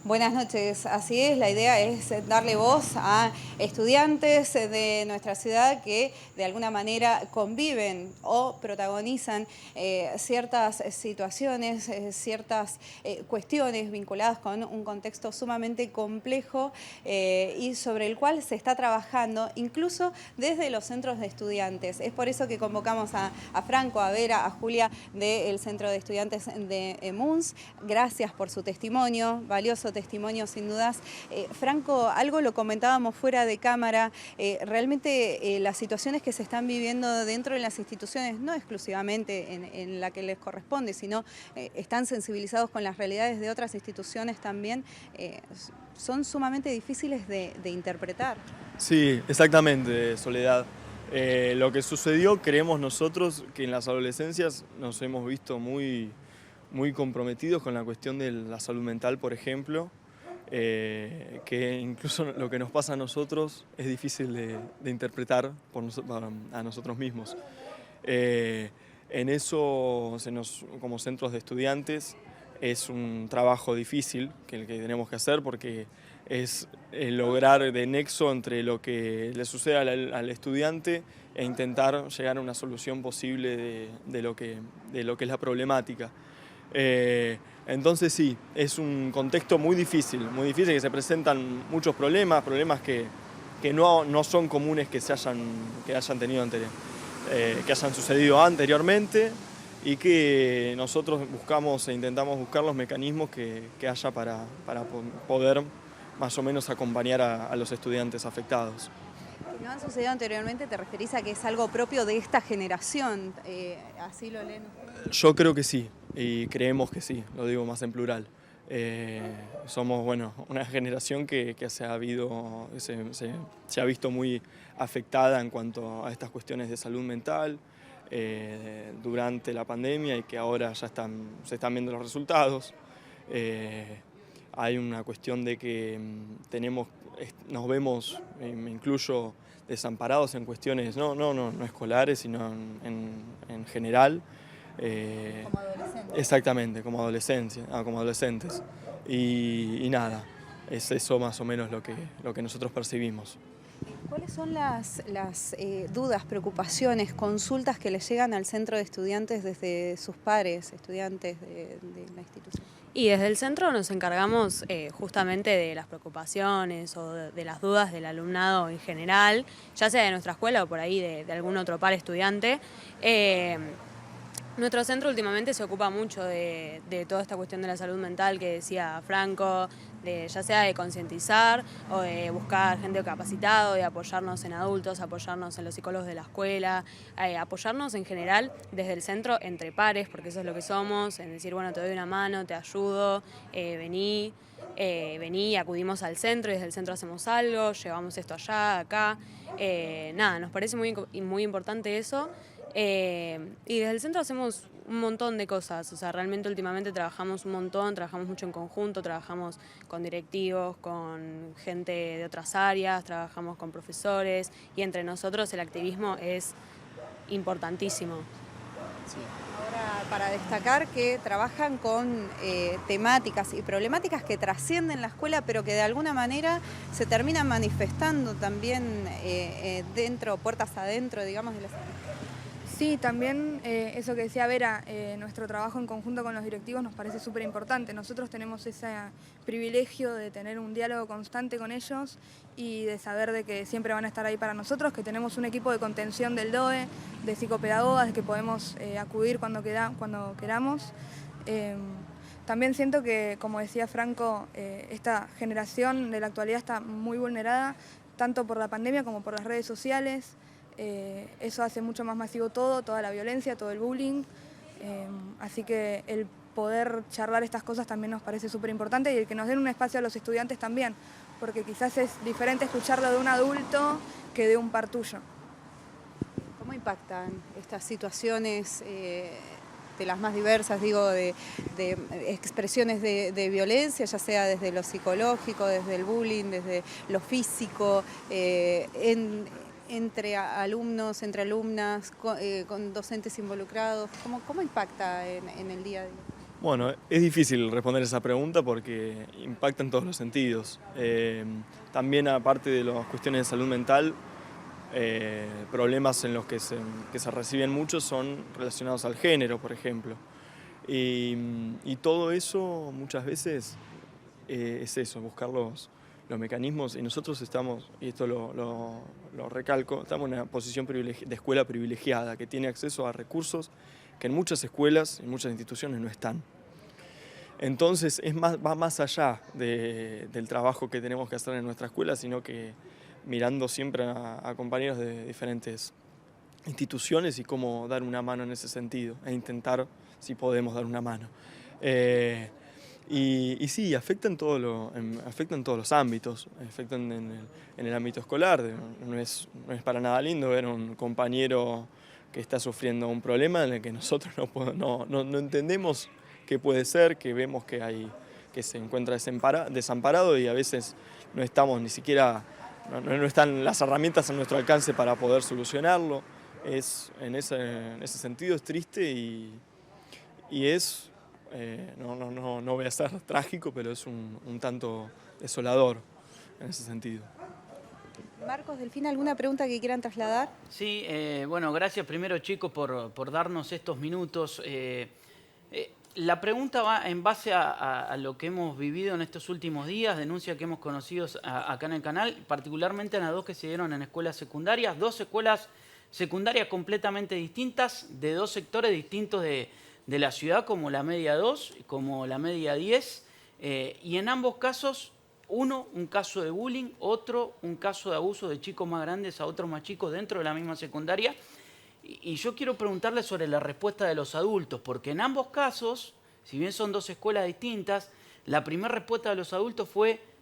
Buenas noches, así es, la idea es darle voz a estudiantes de nuestra ciudad que de alguna manera conviven o protagonizan ciertas situaciones, ciertas cuestiones vinculadas con un contexto sumamente complejo y sobre el cual se está trabajando incluso desde los centros de estudiantes. Es por eso que convocamos a Franco, a Vera, a Julia del Centro de Estudiantes de MUNS. Gracias por su testimonio, valioso testimonio sin dudas. Franco, algo lo comentábamos fuera de cámara, realmente las situaciones que se están viviendo dentro de las instituciones, no exclusivamente en la que les corresponde, sino están sensibilizados con las realidades de otras instituciones también, son sumamente difíciles de interpretar. Sí, exactamente, Soledad. Lo que sucedió, creemos nosotros, que en las adolescencias nos hemos visto muy comprometidos con la cuestión de la salud mental, por ejemplo, que incluso lo que nos pasa a nosotros es difícil de interpretar a nosotros mismos. En eso, como centros de estudiantes, es un trabajo difícil el que tenemos que hacer porque es lograr de nexo entre lo que le sucede al estudiante e intentar llegar a una solución posible de lo que es la problemática. Entonces sí, es un contexto muy difícil, que se presentan muchos problemas que no son comunes que hayan tenido que hayan sucedido anteriormente y que nosotros buscamos e intentamos buscar los mecanismos que haya para poder más o menos acompañar a los estudiantes afectados. Que no han sucedido anteriormente, ¿te referís a que es algo propio de esta generación? ¿Así lo leen ustedes? Yo creo que sí, y creemos que sí, lo digo más en plural. Somos una generación que se ha visto muy afectada en cuanto a estas cuestiones de salud mental durante la pandemia y que ahora ya se están viendo los resultados. Hay una cuestión de que nos vemos, me incluyo, desamparados en cuestiones no escolares, sino en general. Como adolescentes. Exactamente, como adolescentes. Y nada, es eso más o menos lo que nosotros percibimos. ¿Cuáles son las dudas, preocupaciones, consultas que les llegan al centro de estudiantes desde sus pares, estudiantes de la institución? Y desde el centro nos encargamos justamente de las preocupaciones o de las dudas del alumnado en general, ya sea de nuestra escuela o por ahí de algún otro par estudiante. Nuestro centro últimamente se ocupa mucho de toda esta cuestión de la salud mental que decía Franco, ya sea de concientizar o de buscar gente capacitada, de apoyarnos en adultos, apoyarnos en los psicólogos de la escuela, apoyarnos en general desde el centro entre pares, porque eso es lo que somos, en decir, bueno, te doy una mano, te ayudo, vení, acudimos al centro y desde el centro hacemos algo, llevamos esto allá, acá. Nada, nos parece muy importante eso. Y desde el centro hacemos un montón de cosas, o sea, realmente últimamente trabajamos un montón, trabajamos mucho en conjunto, trabajamos con directivos, con gente de otras áreas, trabajamos con profesores y entre nosotros el activismo es importantísimo. Sí. Ahora, para destacar que trabajan con temáticas y problemáticas que trascienden la escuela, pero que de alguna manera se terminan manifestando también dentro, puertas adentro, digamos, de las escuelas. Sí, también eso que decía Vera, nuestro trabajo en conjunto con los directivos nos parece súper importante. Nosotros tenemos ese privilegio de tener un diálogo constante con ellos y de saber de que siempre van a estar ahí para nosotros, que tenemos un equipo de contención del DOE, de psicopedagogas, que podemos acudir cuando queramos. También siento que, como decía Franco, esta generación de la actualidad está muy vulnerada, tanto por la pandemia como por las redes sociales. Eso hace mucho más masivo toda la violencia, todo el bullying, así que el poder charlar estas cosas también nos parece súper importante y el que nos den un espacio a los estudiantes también, porque quizás es diferente escucharlo de un adulto que de un par tuyo. ¿Cómo impactan estas situaciones de las más diversas, digo, de expresiones de violencia, ya sea desde lo psicológico, desde el bullying, desde lo físico, entre alumnos, entre alumnas, con docentes involucrados? ¿Cómo impacta en el día a día? Bueno, es difícil responder esa pregunta porque impacta en todos los sentidos. También aparte de las cuestiones de salud mental, problemas en los que se reciben muchos son relacionados al género, por ejemplo. Y todo eso muchas veces es eso, buscar los mecanismos. Y nosotros estamos, y esto lo recalco, estamos en una posición de escuela privilegiada, que tiene acceso a recursos que en muchas escuelas, en muchas instituciones no están. Entonces va más allá del trabajo que tenemos que hacer en nuestra escuela, sino que mirando siempre a compañeros de diferentes instituciones y cómo dar una mano en ese sentido, e intentar si podemos dar una mano. Y sí, afecta en todos los ámbitos, afecta en el ámbito escolar. No es para nada lindo ver a un compañero que está sufriendo un problema en el que nosotros no entendemos qué puede ser, que vemos que se encuentra desamparado y a veces no estamos ni siquiera, no están las herramientas a nuestro alcance para poder solucionarlo. En ese sentido es triste y es, no voy a ser trágico, pero es un tanto desolador en ese sentido. Marcos, Delfina, ¿alguna pregunta que quieran trasladar? Sí, bueno, gracias primero, chicos, por darnos estos minutos. La pregunta va en base a lo que hemos vivido en estos últimos días, denuncias que hemos conocido acá en el canal, particularmente en las dos que se dieron en escuelas secundarias, dos escuelas secundarias completamente distintas, de dos sectores distintos de la ciudad, como la media 2, como la media 10, y en ambos casos, uno, un caso de bullying, otro, un caso de abuso de chicos más grandes a otros más chicos dentro de la misma secundaria. Y yo quiero preguntarle sobre la respuesta de los adultos, porque en ambos casos, si bien son dos escuelas distintas, la primera respuesta de los adultos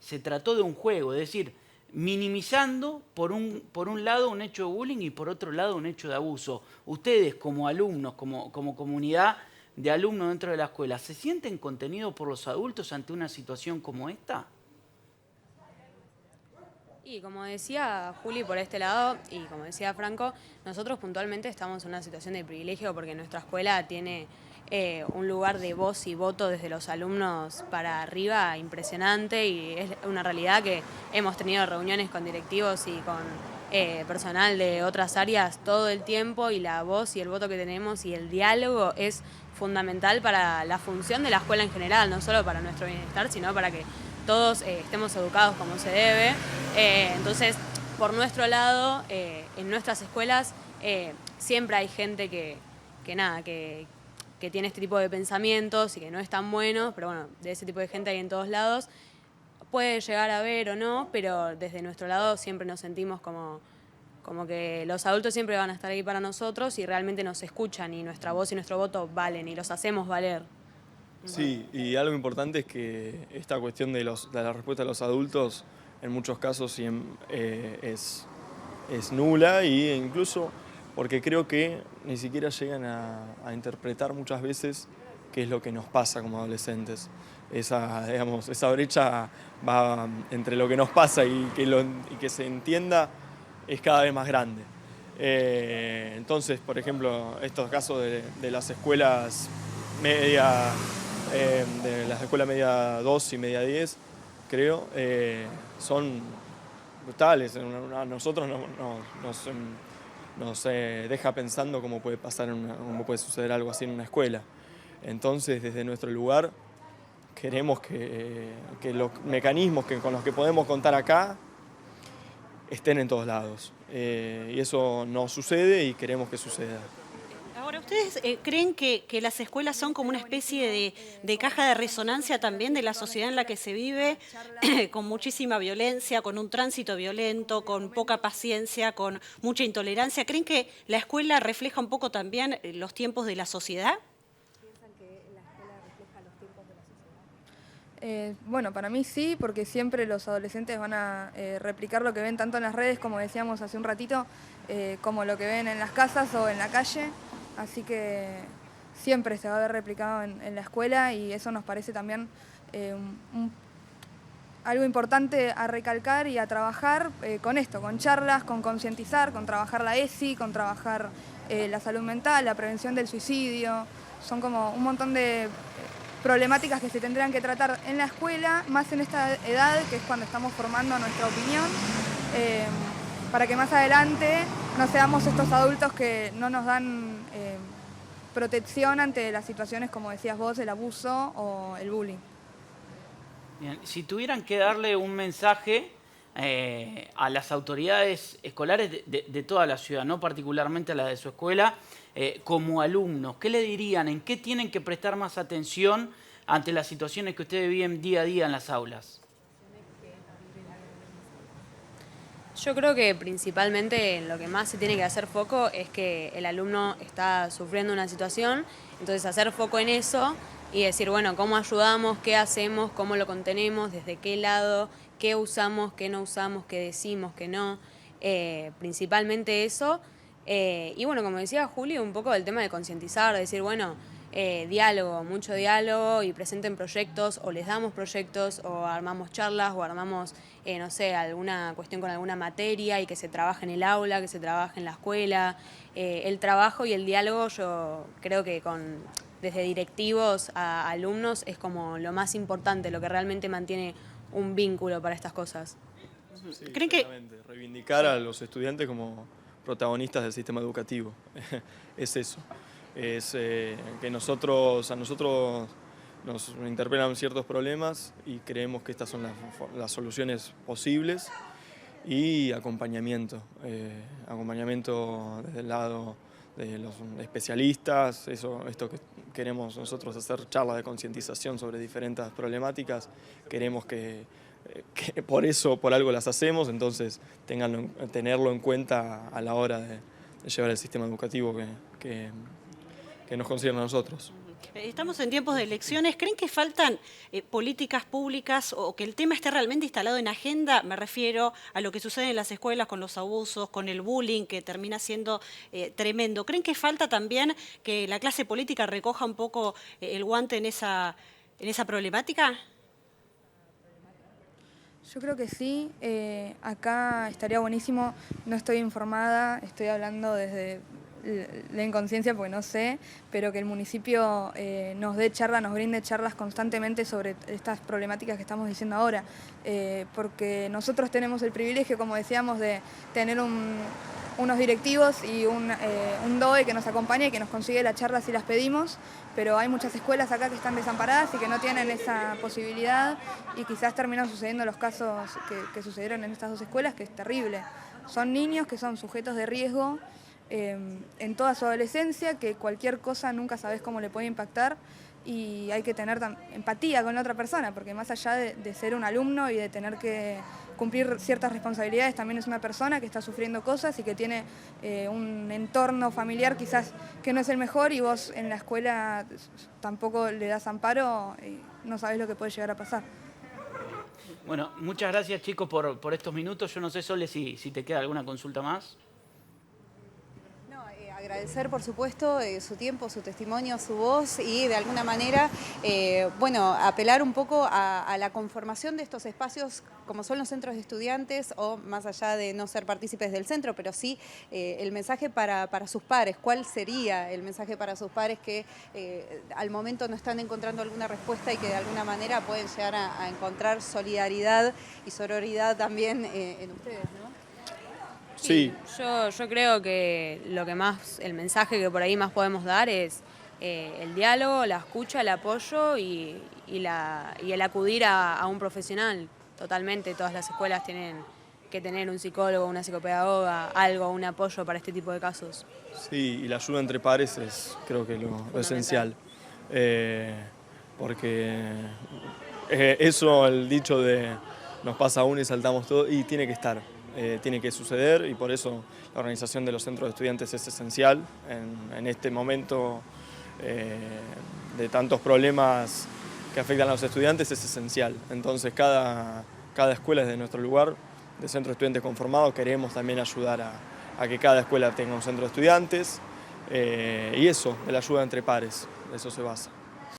se trató de un juego, es decir, minimizando por un lado un hecho de bullying y por otro lado un hecho de abuso. Ustedes como alumnos, como comunidad de alumnos dentro de la escuela, ¿se sienten contenidos por los adultos ante una situación como esta? Y como decía Juli por este lado, y como decía Franco, nosotros puntualmente estamos en una situación de privilegio porque nuestra escuela tiene un lugar de voz y voto desde los alumnos para arriba impresionante, y es una realidad que hemos tenido reuniones con directivos y con personal de otras áreas todo el tiempo, y la voz y el voto que tenemos y el diálogo es fundamental para la función de la escuela en general, no solo para nuestro bienestar, sino para que todos estemos educados como se debe. Entonces, por nuestro lado, en nuestras escuelas siempre hay gente que tiene este tipo de pensamientos y que no es tan bueno, pero bueno, de ese tipo de gente hay en todos lados. Puede llegar a ver o no, pero desde nuestro lado siempre nos sentimos como que los adultos siempre van a estar ahí para nosotros y realmente nos escuchan, y nuestra voz y nuestro voto valen y los hacemos valer. Sí, y algo importante es que esta cuestión de la respuesta de los adultos en muchos casos es nula, e incluso porque creo que ni siquiera llegan a interpretar muchas veces qué es lo que nos pasa como adolescentes. Esa brecha va entre lo que nos pasa y que se entienda es cada vez más grande. Entonces, por ejemplo, estos casos de las escuelas media, de las escuelas media 2 y media 10, creo, son brutales. A nosotros nos deja pensando cómo puede cómo puede suceder algo así en una escuela. Entonces, desde nuestro lugar, queremos que los mecanismos con los que podemos contar acá estén en todos lados. Y eso no sucede y queremos que suceda. Ahora, ¿ustedes creen que las escuelas son como una especie de caja de resonancia también de la sociedad en la que se vive, con muchísima violencia, con un tránsito violento, con poca paciencia, con mucha intolerancia? ¿Creen que la escuela refleja un poco también los tiempos de la sociedad? ¿Piensan que la escuela refleja los tiempos de la sociedad? Bueno, para mí sí, porque siempre los adolescentes van a replicar lo que ven tanto en las redes, como decíamos hace un ratito, como lo que ven en las casas o en la calle. Así que siempre se va a ver replicado en la escuela, y eso nos parece también algo importante a recalcar y a trabajar con esto, con charlas, con concientizar, con trabajar la ESI, con trabajar la salud mental, la prevención del suicidio. Son como un montón de problemáticas que se tendrán que tratar en la escuela, más en esta edad, que es cuando estamos formando nuestra opinión, para que más adelante no seamos estos adultos que no nos dan protección ante las situaciones, como decías vos, el abuso o el bullying. Bien, si tuvieran que darle un mensaje a las autoridades escolares de toda la ciudad, no particularmente a las de su escuela, como alumnos, ¿qué le dirían? ¿En qué tienen que prestar más atención ante las situaciones que ustedes viven día a día en las aulas? Yo creo que principalmente en lo que más se tiene que hacer foco es que el alumno está sufriendo una situación, entonces hacer foco en eso y decir, bueno, ¿cómo ayudamos? ¿Qué hacemos? ¿Cómo lo contenemos? ¿Desde qué lado? ¿Qué usamos? ¿Qué no usamos? ¿Qué decimos? ¿Qué no? Principalmente eso. Y bueno, como decía Julio, un poco del tema de concientizar, de decir, bueno, diálogo, mucho diálogo y presenten proyectos o les damos proyectos o armamos charlas o armamos, no sé, alguna cuestión con alguna materia y que se trabaje en el aula, que se trabaje en la escuela. El trabajo y el diálogo yo creo que desde directivos a alumnos es como lo más importante, lo que realmente mantiene un vínculo para estas cosas. Sí, ¿Creen que reivindicar a los estudiantes como protagonistas del sistema educativo? Es eso. Es que a nosotros nos interpelan ciertos problemas y creemos que estas son las soluciones posibles, y acompañamiento desde el lado de los especialistas, esto que queremos nosotros hacer charlas de concientización sobre diferentes problemáticas, queremos que por algo las hacemos, entonces tenerlo en cuenta a la hora de llevar el sistema educativo que nos concierne a nosotros. Estamos en tiempos de elecciones. ¿Creen que faltan políticas públicas o que el tema esté realmente instalado en agenda? Me refiero a lo que sucede en las escuelas con los abusos, con el bullying, que termina siendo tremendo. ¿Creen que falta también que la clase política recoja un poco el guante en esa problemática? Yo creo que sí. Acá estaría buenísimo, no estoy informada, estoy hablando desde la inconsciencia porque no sé, pero que el municipio nos dé charlas, nos brinde charlas constantemente sobre estas problemáticas que estamos diciendo ahora, porque nosotros tenemos el privilegio, como decíamos, de tener unos directivos y un DOE que nos acompaña y que nos consigue las charlas si las pedimos, pero hay muchas escuelas acá que están desamparadas y que no tienen esa posibilidad, y quizás terminan sucediendo los casos que sucedieron en estas dos escuelas, que es terrible. Son niños que son sujetos de riesgo en toda su adolescencia, que cualquier cosa nunca sabes cómo le puede impactar, y hay que tener empatía con la otra persona, porque más allá de ser un alumno y de tener que cumplir ciertas responsabilidades, también es una persona que está sufriendo cosas y que tiene un entorno familiar quizás que no es el mejor, y vos en la escuela tampoco le das amparo y no sabés lo que puede llegar a pasar. Bueno, muchas gracias, chicos, por estos minutos. Yo no sé, Sole, si te queda alguna consulta más. Agradecer, por supuesto, su tiempo, su testimonio, su voz, y de alguna manera, bueno, apelar un poco a la conformación de estos espacios como son los centros de estudiantes, o más allá de no ser partícipes del centro, pero sí el mensaje para sus pares. ¿Cuál sería el mensaje para sus pares que al momento no están encontrando alguna respuesta y que de alguna manera pueden llegar a encontrar solidaridad y sororidad también en ustedes, ¿no? Sí. Yo creo que el mensaje que por ahí más podemos dar es el diálogo, la escucha, el apoyo y el acudir a un profesional. Totalmente, todas las escuelas tienen que tener un psicólogo, una psicopedagoga, un apoyo para este tipo de casos. Sí, y la ayuda entre pares es, creo que lo esencial. Porque eso, el dicho de nos pasa uno y saltamos todo, y tiene que estar. Tiene que suceder, y por eso la organización de los centros de estudiantes es esencial en este momento de tantos problemas que afectan a los estudiantes. Es esencial. Entonces cada escuela desde nuestro lugar de centro de estudiantes conformado queremos también ayudar a que cada escuela tenga un centro de estudiantes, y eso, de la ayuda entre pares, de eso se basa.